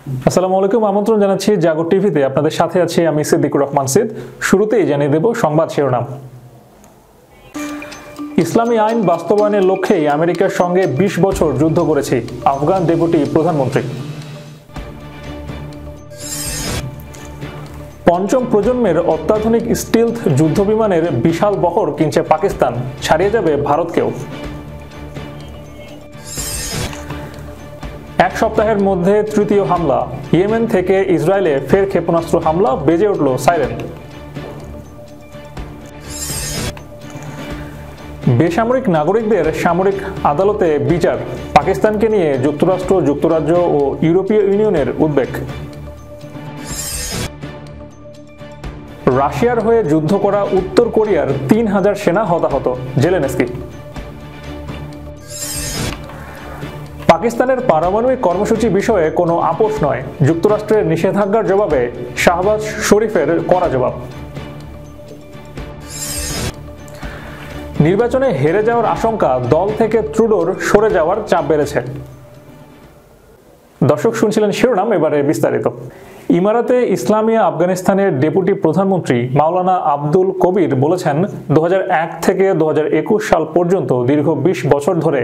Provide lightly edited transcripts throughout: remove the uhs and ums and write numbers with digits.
আসসালামু আলাইকুম, আমন্ত্রণ জানাচ্ছি জাগো টিভিতে। আপনাদের সাথে আছি আমি সিদ্দিকুর রহমান সিদ। শুরুতেই জানিয়ে দেব সংবাদ শিরোনাম। ইসলামী আইন বাস্তবায়নের লক্ষ্যেই আমেরিকার সঙ্গে ২০ বছর যুদ্ধ করেছি, আফগান ডেপুটি প্রধানমন্ত্রী। পঞ্চম প্রজন্মের অত্যাধুনিক স্টিলথ যুদ্ধবিমানের বিশাল বহর কিনছে পাকিস্তান, ছাড়িয়ে যাবে ভারতকেও। এক সপ্তাহের মধ্যে তৃতীয় হামলা, ইয়েমেন থেকে ইসরায়েলে ফের ক্ষেপণাস্ত্র হামলা, বেজে উঠল সাইরেন। বেসামরিক নাগরিকদের সামরিক আদালতে বিচার, পাকিস্তানকে নিয়ে যুক্তরাষ্ট্র, যুক্তরাজ্য ও ইউরোপীয় ইউনিয়নের উদ্বেগ। রাশিয়ার হয়ে যুদ্ধ করা উত্তর কোরিয়ার ৩,০০০ সেনা হতাহত, জেলেনস্কি। পাকিস্তানের পারমাণবিক কর্মসূচি বিষয়ে কোনো আপোষ নয়, যুক্তরাষ্ট্রের নিষেধাজ্ঞার জবাবে শাহবাজ শরীফের কড়া জবাব। নির্বাচনে হেরে যাওয়ার আশঙ্কা, দল থেকে ট্রুডোর সরে যাওয়ার চাপ বেড়েছে। দর্শক, শুনছিলেন শিরোনাম, এবারে বিস্তারিত। ইমারাতে ইসলামিয়া আফগানিস্তানের ডেপুটি প্রধানমন্ত্রী মাওলানা আব্দুল কবির বলেছেন, ২০০১ থেকে ২০২১ সাল পর্যন্ত দীর্ঘ ২০ বছর ধরে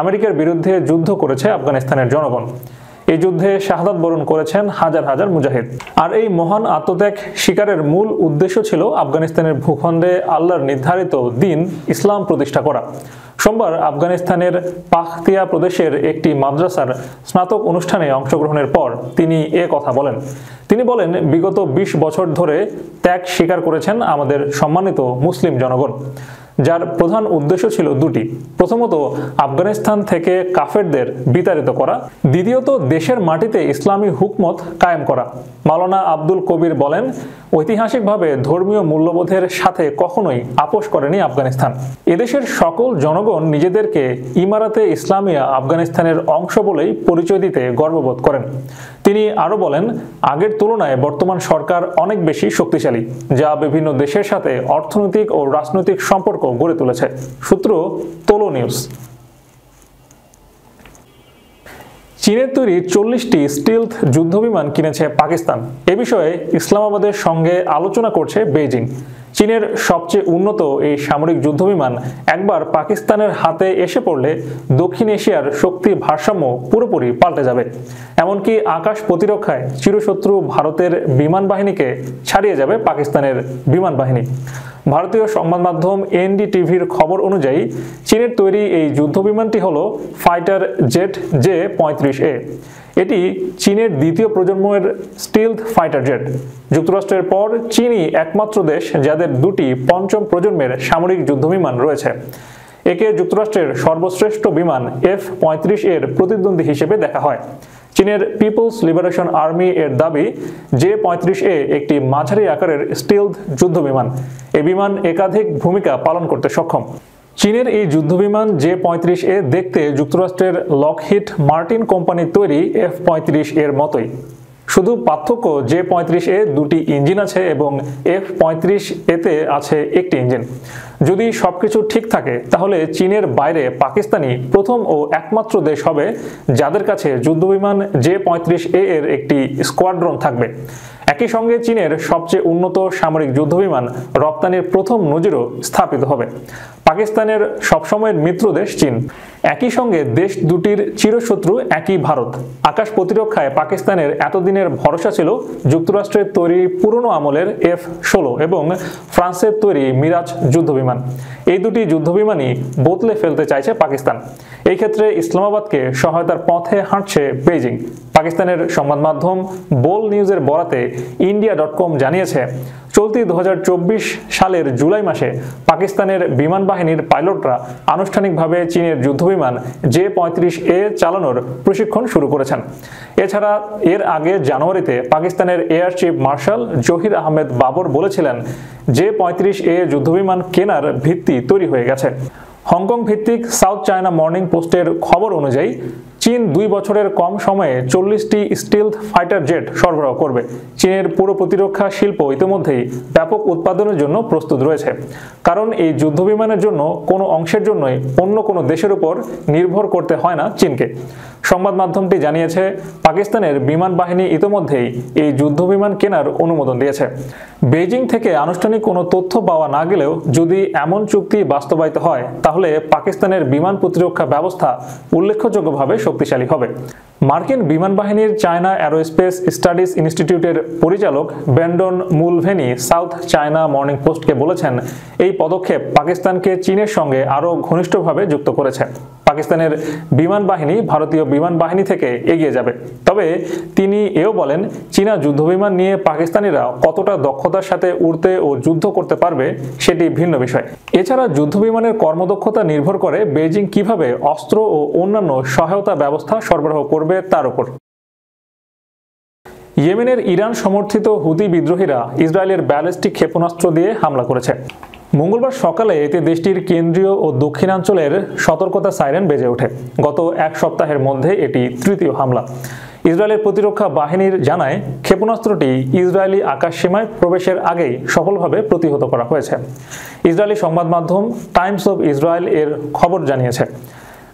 আমেরিকার বিরুদ্ধে যুদ্ধ করেছে আফগানিস্তানের জনগণ। এই যুদ্ধে শাহাদাত বরণ করেছেন হাজার হাজার মুজাহিদ। আর এই মহান আত্মত্যাগ শিকারের মূল উদ্দেশ্য ছিল আফগানিস্তানের ভূখণ্ডে আল্লাহর নির্ধারিত দ্বীন ইসলাম প্রতিষ্ঠা করা। সোমবার আফগানিস্তানের পাখতিয়া প্রদেশের একটি মাদ্রাসার স্নাতক অনুষ্ঠানে অংশগ্রহণের পর তিনি কথা বলেন। তিনি বলেন, বিগত ২০ বছর ধরে ত্যাগ স্বীকার করেছেন আমাদের সম্মানিত মুসলিম জনগণ, যার প্রধান উদ্দেশ্য ছিল দুটি। প্রথমত, আফগানিস্তান থেকে কাফেরদের বিতাড়িত করা, দ্বিতীয়ত দেশের মাটিতে ইসলামী হুকমত কায়েম করা। মাওলানা আব্দুল কবির বলেন, ঐতিহাসিকভাবে ধর্মীয় মূল্যবোধের সাথে কখনোই আপোষ করেনি আফগানিস্তান। এদেশের সকল জনগণ নিজেদেরকে ইমারাতে ইসলামিয়া আফগানিস্তানের অংশ বলেই পরিচয় দিতে গর্ববোধ করেন। তিনি আরো বলেন, আগের তুলনায় বর্তমান সরকার অনেক বেশি শক্তিশালী, যা বিভিন্ন দেশের সাথে অর্থনৈতিক ও রাজনৈতিক সম্পর্ক গড়ে তুলেছে। সূত্র তোলো নিউজ। চীনের তৈরি ৪০টি স্টিলথ যুদ্ধবিমান কিনেছে পাকিস্তান। এ বিষয়ে ইসলামাবাদের সঙ্গে আলোচনা করছে বেইজিং। চীনের সবচেয়ে উন্নত এই সামরিক যুদ্ধবিমান একবার পাকিস্তানের হাতে এসে পড়লে দক্ষিণ এশিয়ার শক্তি ভারসাম্য পুরোপুরি পাল্টে যাবে। এমনকি আকাশ প্রতিরক্ষায় চিরশত্রু ভারতের বিমান বাহিনীকে ছাড়িয়ে যাবে পাকিস্তানের বিমান বাহিনী। ভারতীয় সংবাদ মাধ্যম এনডিটিভির খবর অনুযায়ী চীনের তৈরি এই যুদ্ধবিমানটি হল ফাইটার জেট J-৩৫A। এটি চীনের দ্বিতীয় প্রজন্মের স্টিলথ ফাইটার জেট। যুক্তরাষ্ট্রের পর চীনই একমাত্র দেশ যাদের দুটি পঞ্চম প্রজন্মের সামরিক যুদ্ধবিমান রয়েছে। একে যুক্তরাষ্ট্রের সর্বশ্রেষ্ঠ বিমান F-৩৫ এর প্রতিদ্বন্দ্বী হিসেবে দেখা হয়। চীনের পিপলস লিবারেশন আর্মি এর দাবি, J-৩৫A একটি মাঝারি আকারের স্টিলথ যুদ্ধবিমান। এই বিমান একাধিক ভূমিকা পালন করতে সক্ষম। চীনের এই যুদ্ধবিমান J-৩৫A দেখতে যুক্তরাষ্ট্রের লকহিড মার্টিন কোম্পানির তৈরি F-৩৫ এর মতোই। শুধু পার্থক্য, J-৩৫A দুটি ইঞ্জিন আছে এবং F-৩৫A-তে আছে একটি ইঞ্জিন। যদি সবকিছু ঠিক থাকে তাহলে চীনের বাইরে পাকিস্তানই প্রথম ও একমাত্র দেশ হবে যাদের কাছে যুদ্ধবিমান J-৩৫A এর একটি স্কোয়াড্রন থাকবে। একই সঙ্গে চীনের সবচেয়ে উন্নত সামরিক যুদ্ধবিমান রপ্তানির প্রথম নজিরও স্থাপিত হবে। পাকিস্তানের সবসময়ের মিত্র দেশ চীন। একই সঙ্গে দেশ দুটির চিরশত্রু একই ভারত। আকাশ প্রতিরক্ষায় পাকিস্তানের এতদিনের ভরসা ছিল যুক্তরাষ্ট্রের তৈরি পুরনো আমলের F-১৬ এবং ফ্রান্সের তৈরি মিরাজ যুদ্ধবিমান। এই দুটি যুদ্ধবিমানই বদলে ফেলতে চাইছে পাকিস্তান। এই ক্ষেত্রে ইসলামাবাদকে সহায়তার পথে হাঁটছে বেইজিং। পাকিস্তানের সংবাদ মাধ্যম বোল নিউজের বরাতে India.com জানিয়েছে, চলতি ২০২৪ সালের জুলাই মাসে পাকিস্তানের বিমান বাহিনীর পাইলটরা আনুষ্ঠানিকভাবে চীনের যুদ্ধবিমান J-৩৫A চালানোর প্রশিক্ষণ শুরু করেছেন। এছাড়া এর আগে জানুয়ারিতে পাকিস্তানের air chief marshal Zahir Ahmed Babar বলেছিলেন, J-৩৫A যুদ্ধবিমান কেনার ভিত্তি তৈরি হয়ে গেছে। হংকং ভিত্তিক সাউথ চায়না মর্নিং পোস্টের খবর অনুযায়ী চীন ২ বছরের কম সময়ে ৪০টি স্টিলথ ফাইটার জেট সরবরাহ করবে। চীনের পুরো প্রতিরক্ষা শিল্প ইতিমধ্যেই ব্যাপক উৎপাদনের জন্য প্রস্তুত রয়েছে, কারণ এই যুদ্ধবিমানের জন্য কোনো অংশের জন্যই অন্য কোনো দেশের উপর নির্ভর করতে হয় না চীনকে। সংবাদ মাধ্যমটি জানিয়েছে, পাকিস্তানের বিমান বাহিনী ইতোমধ্যেই এই যুদ্ধবিমান কেনার অনুমোদন দিয়েছে। বেইজিং থেকে আনুষ্ঠানিক কোনো তথ্য পাওয়া না গেলেও যদি এমন চুক্তি বাস্তবায়িত হয়, তাহলে পাকিস্তানের বিমান প্রতিরক্ষা ব্যবস্থা উল্লেখযোগ্যভাবে শক্তিশালী হবে। মার্কিন বিমান বাহিনীর চায়না অ্যারোস্পেস স্টাডিজ ইনস্টিটিউটের পরিচালক ব্র্যান্ডন মুলভেনি সাউথ চায়না মর্নিং পোস্টকে বলেছেন, এই পদক্ষেপ পাকিস্তানকে চীনের সঙ্গে আরও ঘনিষ্ঠভাবে যুক্ত করেছে। পাকিস্তানের বিমান বাহিনী ভারতীয় বিমান বাহিনী থেকে এগিয়ে যাবে। তবে তিনি এও বলেন, চীনা যুদ্ধবিমান নিয়ে পাকিস্তানিরা কতটা দক্ষতার সাথে উড়তে ও যুদ্ধ করতে পারবে সেটি ভিন্ন বিষয়। এছাড়া যুদ্ধবিমানের কর্মদক্ষতা নির্ভর করে বেইজিং কিভাবে অস্ত্র ও অন্যান্য সহায়তা ব্যবস্থা সরবরাহ করবে তার উপর। ইয়েমেনের ইরান সমর্থিত হুতি বিদ্রোহীরা ইসরায়েলের ব্যালিস্টিক ক্ষেপণাস্ত্র দিয়ে হামলা করেছে। মঙ্গলবার সকালে এতে দেশটির কেন্দ্রীয় ও দক্ষিণাঞ্চলের সতর্কতা সাইরেন বেজে ওঠে। গত এক সপ্তাহের মধ্যে এটি তৃতীয় হামলা। ইসরায়েলের প্রতিরক্ষা বাহিনীর জানায়, ক্ষেপণাস্ত্রটি ইসরায়েলি আকাশসীমায় প্রবেশের আগেই সফলভাবে প্রতিহত করা হয়েছে। ইসরায়েলি সংবাদ মাধ্যম টাইমস অব ইসরায়েল এর খবর জানিয়েছে।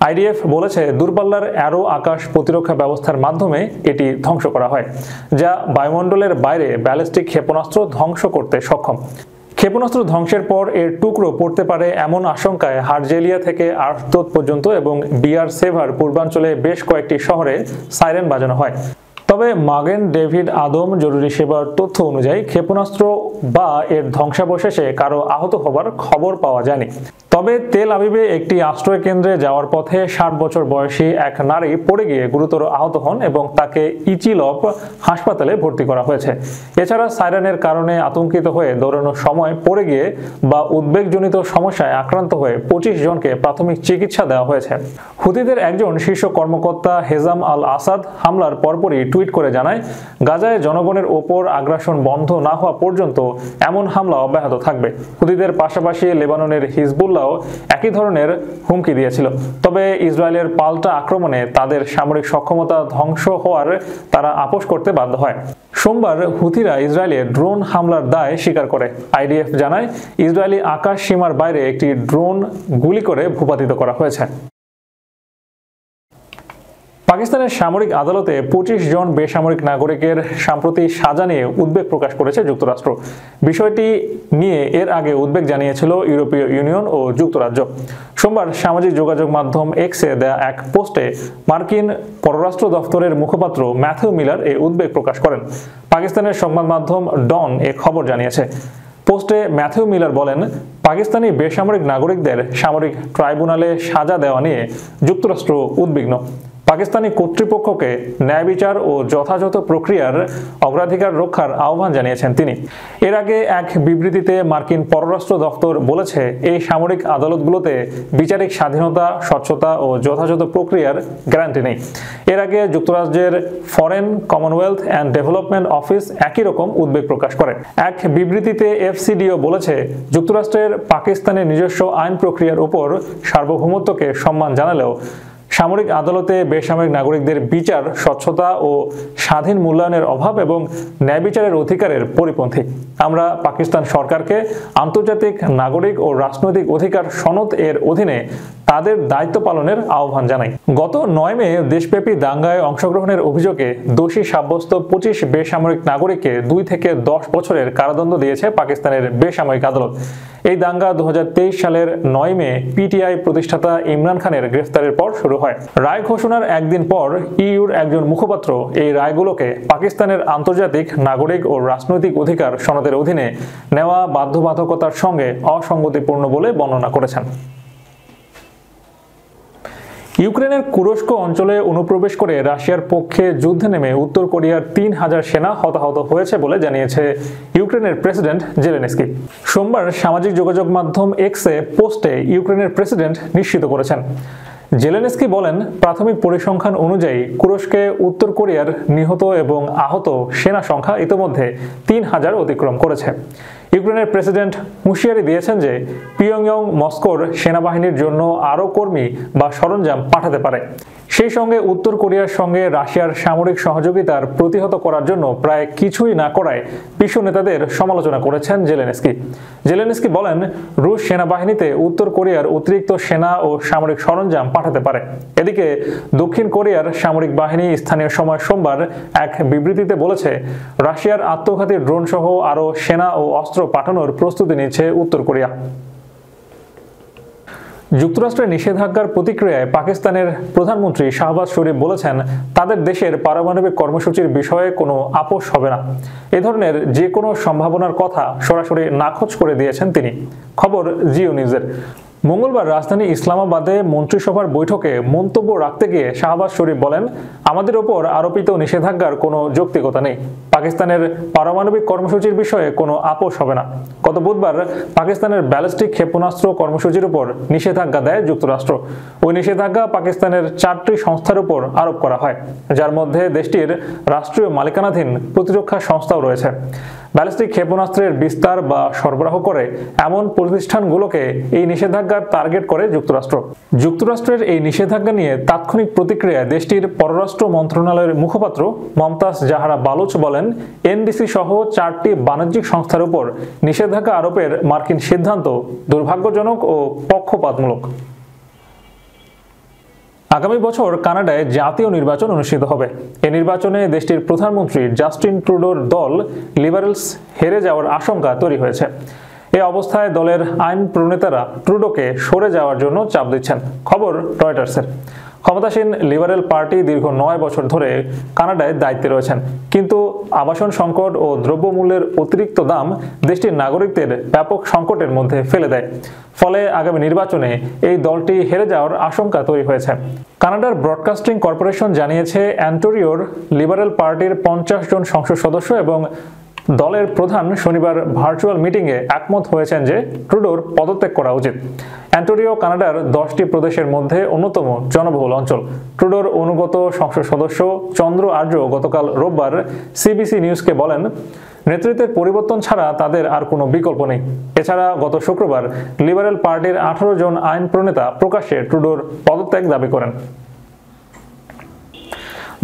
আইডিএফ বলেছে, দূরপাল্লার অ্যারো আকাশ প্রতিরক্ষা ব্যবস্থার মাধ্যমে এটি ধ্বংস করা হয়, যা বায়ুমণ্ডলের বাইরে ব্যালিস্টিক ক্ষেপণাস্ত্র ধ্বংস করতে সক্ষম। ক্ষেপণাস্ত্র ধ্বংসের পর এর টুকরো পড়তে পারে এমন আশঙ্কায় হারজেলিয়া থেকে আশদোদ পর্যন্ত এবং বিয়ার সেভার পূর্বাঞ্চলে বেশ কয়েকটি শহরে সাইরেন বাজানো হয়। তবে মাগেন ডেভিড আদম জরুরি সেবার তথ্য অনুযায়ী ক্ষেপণাস্ত্র বা এর ধ্বংসাবশেষে কারো আহত হবার খবর পাওয়া যায়নি। তবে তেল আবিবে একটি আশ্রয় কেন্দ্রে যাওয়ার পথে 60 বছর বয়সী এক নারী পড়ে গিয়ে গুরুতর আহত হন এবং তাকে ইচিলপ হাসপাতালে ভর্তি করা হয়েছে। এছাড়া সাইরেনের কারণে আতঙ্কিত হয়ে দৌড়ানোর সময় পড়ে গিয়ে বা উদ্বেগজনিত সমস্যায় আক্রান্ত হয়ে 25 জনকে প্রাথমিক চিকিৎসা দেওয়া হয়েছে। হুতিদের একজন শীর্ষ কর্মকর্তা হেজাম আল আসাদ হামলার পরপরই টুইট করে জানায়, গাজায় জনগণের ওপর আগ্রাসন বন্ধ না হওয়া পর্যন্ত এমন হামলা অব্যাহত থাকবে। হুতিদের পাশাপাশি লেবাননের হিজবুল্লাহ একই ধরনের হুমকি দিয়েছিল। তবে ইসরায়েলের পাল্টা আক্রমণে তাদের সামরিক সক্ষমতা ধ্বংস হওয়ার তারা আপোষ করতে বাধ্য হয়। সোমবার হুথিরা ইসরায়েলে ড্রোন হামলার দায় স্বীকার করে। আইডিএফ জানায়, ইসরায়েলি আকাশ সীমার বাইরে একটি ড্রোন গুলি করে ভূপাতিত করা হয়েছে। পাকিস্তানের সামরিক আদালতে 25 জন বেসামরিক নাগরিকের সাম্প্রতিক সাজা নিয়ে উদ্বেগ প্রকাশ করেছে যুক্তরাষ্ট্র। বিষয়টি নিয়ে এর আগে উদ্বেগ জানিয়েছিল ইউরোপীয় ইউনিয়ন ও যুক্তরাজ্য। সোমবার সামাজিক যোগাযোগ মাধ্যম এক্সে দেয়া এক পোস্টে মার্কিন পররাষ্ট্র দফতরের মুখপাত্র ম্যাথিউ মিলার এই উদ্বেগ প্রকাশ করেন। পাকিস্তানের সংবাদ মাধ্যম ডন এ খবর জানিয়েছে। পোস্টে ম্যাথিউ মিলার বলেন, পাকিস্তানি বেসামরিক নাগরিকদের সামরিক ট্রাইব্যুনালে সাজা দেওয়া নিয়ে যুক্তরাষ্ট্র উদ্বিগ্ন। পাকিস্তানি কর্তৃপক্ষকে ন্যায় বিচার ও যথাযথ প্রক্রিয়ার অগ্রাধিকার রক্ষার আহ্বান জানিয়েছেন তিনি। এর আগে এক বিবৃতিতে মার্কিন পররাষ্ট্র দফতর বলেছে, এই সামরিক আদালতগুলোতে বিচারিক স্বাধীনতা, স্বচ্ছতা ও যথাযথ প্রক্রিয়ার গ্যারান্টি নেই। এর আগে যুক্তরাজ্যের foreign, Commonwealth and development office একই রকম উদ্বেগ প্রকাশ করে। এক বিবৃতিতে এফসিডিও বলেছে, যুক্তরাষ্ট্রের পাকিস্তানের নিজস্ব আইন প্রক্রিয়ার উপর সার্বভৌমত্বকে সম্মান জানালেও সামরিক আদালতে বেসামরিক নাগরিকদের বিচার, স্বচ্ছতা ও স্বাধীন মূল্যায়নের অভাব এবং ন্যায় বিচারের অধিকারের পরিপন্থী। আমরা পাকিস্তান সরকারকে আন্তর্জাতিক নাগরিক ও রাজনৈতিক অধিকার সনদ এর অধীনে তাদের দায়িত্ব পালনের আহ্বান জানাই। গত 9 মে দেশব্যাপী দাঙ্গায় অংশগ্রহণের অভিযোগে দোষী সাব্যস্ত 25 বেসামরিক নাগরিককে 2 থেকে 10 বছরের কারাদণ্ড দিয়েছে পাকিস্তানের বেসামরিক আদালত। এই দাঙ্গা 2023 সালের 9 মে পিটিআই প্রতিষ্ঠাতা ইমরান খানের গ্রেফতারের পর শুরু হয়। রায় ঘোষণার একদিন পর ইইউর একজন মুখপাত্র এই রায়গুলোকে পাকিস্তানের আন্তর্জাতিক নাগরিক ও রাজনৈতিক অধিকার সনদের অধীনে নেওয়া বাধ্যবাধকতার সঙ্গে অসঙ্গতিপূর্ণ বলে বর্ণনা করেছেন। ইউক্রেনের কুরস্ক অঞ্চলে অনুপ্রবেশ করে রাশিয়ার পক্ষে যুদ্ধে নেমে উত্তর কোরিয়ার 3000 সেনা হতাহত হয়েছে বলে জানিয়েছে ইউক্রেনের প্রেসিডেন্ট জেলেনস্কি। সোমবার সামাজিক যোগাযোগ মাধ্যম এক্সে পোস্টে ইউক্রেনের প্রেসিডেন্ট নিশ্চিত করেছেন। জেলেনস্কি বলেন, প্রাথমিক পরিসংখ্যান অনুযায়ী কুরস্কে উত্তর কোরিয়ার নিহত এবং আহত সেনা সংখ্যা ইতোমধ্যে 3000 অতিক্রম করেছে। ইউক্রেনের প্রেসিডেন্ট হুঁশিয়ারি দিয়েছেন যে পিয়ংইয়ং মস্কোর সেনাবাহিনীর জন্য আরও কর্মী বা সরঞ্জাম পাঠাতে পারে। সেই সঙ্গে উত্তর কোরিয়ার সঙ্গে রাশিয়ার সামরিক সহযোগিতার প্রতিহত করার জন্য প্রায় কিছুই না করায় বিশ্ব নেতাদের সমালোচনা করেছেন জেলেনস্কি। জেলেনস্কি বলেন, রুশ সেনাবাহিনীতে উত্তর কোরিয়ার অতিরিক্ত সেনা ও সামরিক সরঞ্জাম পাঠাতে পারে। এদিকে দক্ষিণ কোরিয়ার সামরিক বাহিনী স্থানীয় সময় সোমবার এক বিবৃতিতে বলেছে, রাশিয়ার আত্মঘাতী ড্রোন সহ আরও সেনা ও অস্ত্র পাঠানোর প্রস্তুতি নিচ্ছে উত্তর কোরিয়া। যুক্তরাষ্ট্রের নিষেধাজ্ঞার প্রতিক্রিয়ায় পাকিস্তানের প্রধানমন্ত্রী শাহবাজ শরীফ বলেছেন, তাদের দেশের পারমাণবিক কর্মসূচির বিষয়ে কোনো আপোষ হবে না। এ ধরনের যে কোনো সম্ভাবনার কথা সরাসরি নাকচ করে দিয়েছেন তিনি। খবর জিও নিউজের। মঙ্গলবার রাজধানী ইসলামাবাদে মন্ত্রিসভার বৈঠকে মন্তব্য রাখতে গিয়ে শাহবাজ শরীফ বলেন, আমাদের ওপর আরোপিত নিষেধাজ্ঞার কোনো যৌক্তিকতা নেই। পাকিস্তানের পারমাণবিক কর্মসূচির বিষয়ে কোনো আপোষ হবে না। গত বুধবার পাকিস্তানের ব্যালিস্টিক ক্ষেপণাস্ত্র কর্মসূচির উপর নিষেধাজ্ঞা দেয় যুক্তরাষ্ট্র। ওই নিষেধাজ্ঞা পাকিস্তানের 4টি সংস্থার উপর আরোপ করা হয়, যার মধ্যে দেশটির রাষ্ট্রীয় মালিকানাধীন প্রতিরক্ষা সংস্থাও রয়েছে। ব্যালিস্টিক ক্ষেপণাস্ত্রের বিস্তার বা সরবরাহ করে এমন প্রতিষ্ঠানগুলোকে এই নিষেধাজ্ঞার টার্গেট করে যুক্তরাষ্ট্র। যুক্তরাষ্ট্রের এই নিষেধাজ্ঞা নিয়ে তাৎক্ষণিক প্রতিক্রিয়ায় দেশটির পররাষ্ট্র মন্ত্রণালয়ের মুখপাত্র মমতাজ জাহারা বালুচ বলেন, এনডিসি সহ 4টি বাণিজ্যিক সংস্থার উপর নিষেধাজ্ঞা আরোপের মার্কিন সিদ্ধান্ত দুর্ভাগ্যজনক ও পক্ষপাতমূলক। আগামী বছর কানাডায় জাতীয় নির্বাচন অনুষ্ঠিত হবে। এই নির্বাচনে দেশটির প্রধানমন্ত্রী জাস্টিন ট্রুডোর দল লিবারেলস হেরে যাওয়ার আশঙ্কা তৈরি হয়েছে। এই অবস্থায় দলের আইন প্রণেতারা ট্রুডোকে সরে যাওয়ার জন্য চাপ দিচ্ছেন। খবর রয়টার্সের। ক্ষমতাসীন লিবারেল পার্টি দীর্ঘ 9 বছর ধরে কানাডায় দায়িত্বে রয়েছেন, কিন্তু আবাসন সংকট ও দ্রব্যমূল্যের অতিরিক্ত দাম দেশটির নাগরিকদের ব্যাপক সংকটের মধ্যে ফেলে দেয়। ফলে আগামী নির্বাচনে এই দলটি হেরে যাওয়ার আশঙ্কা তৈরি হয়েছে। কানাডার ব্রডকাস্টিং কর্পোরেশন জানিয়েছে, অন্টারিওর লিবারেল পার্টির 50 জন সংসদ সদস্য এবং দলের প্রধান শনিবার ভার্চুয়াল মিটিংয়ে একমত হয়েছেন যে ট্রুডোর পদত্যাগ করা উচিত। অন্টারিও কানাডার 10টি প্রদেশের মধ্যে অন্যতম জনবহুল অঞ্চল। ট্রুডোর অনুগত সংসদ সদস্য চন্দ্র আর্য গতকাল রোববার সিবিসি নিউজকে বলেন, নেতৃত্বের পরিবর্তন ছাড়া তাদের আর কোনো বিকল্প নেই। এছাড়া গত শুক্রবার লিবারেল পার্টির 18 জন আইন প্রণেতা প্রকাশ্যে ট্রুডোর পদত্যাগ দাবি করেন।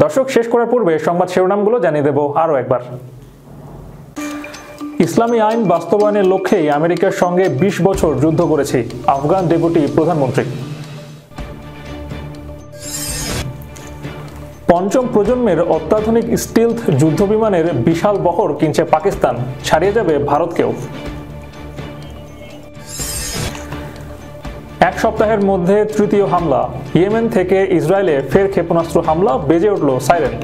দর্শক, শেষ করার পূর্বে সংবাদ শিরোনামগুলো জানিয়ে দেব আরও একবার। ইসলামী আইন বাস্তবায়নের লক্ষ্যেই আমেরিকার সঙ্গে 20 বছর যুদ্ধ করেছি, আফগান ডেপুটি প্রধানমন্ত্রী। পঞ্চম প্রজন্মের অত্যাধুনিক স্টিলথ যুদ্ধবিমানের বিশাল বহর কিনছে পাকিস্তান, ছাড়িয়ে যাবে ভারতকেও। এক সপ্তাহের মধ্যে তৃতীয় হামলা, ইয়েমেন থেকে ইসরায়েলে ফের ক্ষেপণাস্ত্র হামলা, বেজে উঠল সাইরেন।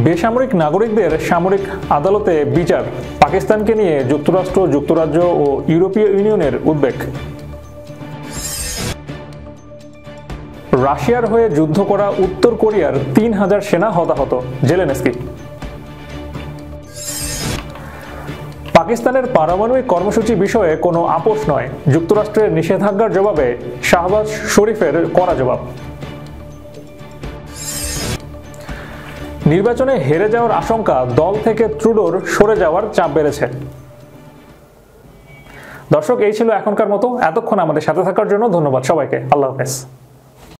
বেসামরিক নাগরিকদের সামরিক আদালতে বিচার, পাকিস্তানকে নিয়ে যুক্তরাষ্ট্র, যুক্তরাজ্য ও ইউরোপীয় ইউনিয়নের উদ্বেগ। রাশিয়ার হয়ে যুদ্ধ করা উত্তর কোরিয়ার 3000 সেনা হতাহত, জেলেনস্কি। পাকিস্তানের পারমাণবিক কর্মসূচি বিষয়ে কোনো আপোষ নয়, যুক্তরাষ্ট্রের নিষেধাজ্ঞার জবাবে শাহবাজ শরীফের কড়া জবাব। নির্বাচনে হেরে যাওয়ার আশঙ্কা, দল থেকে ট্রুডোর সরে যাওয়ার চাপ বেড়েছে। দর্শক, এই ছিল এখনকার মতো। এতক্ষণ আমাদের সাথে থাকার জন্য ধন্যবাদ সবাইকে। আল্লাহ হাফেজ।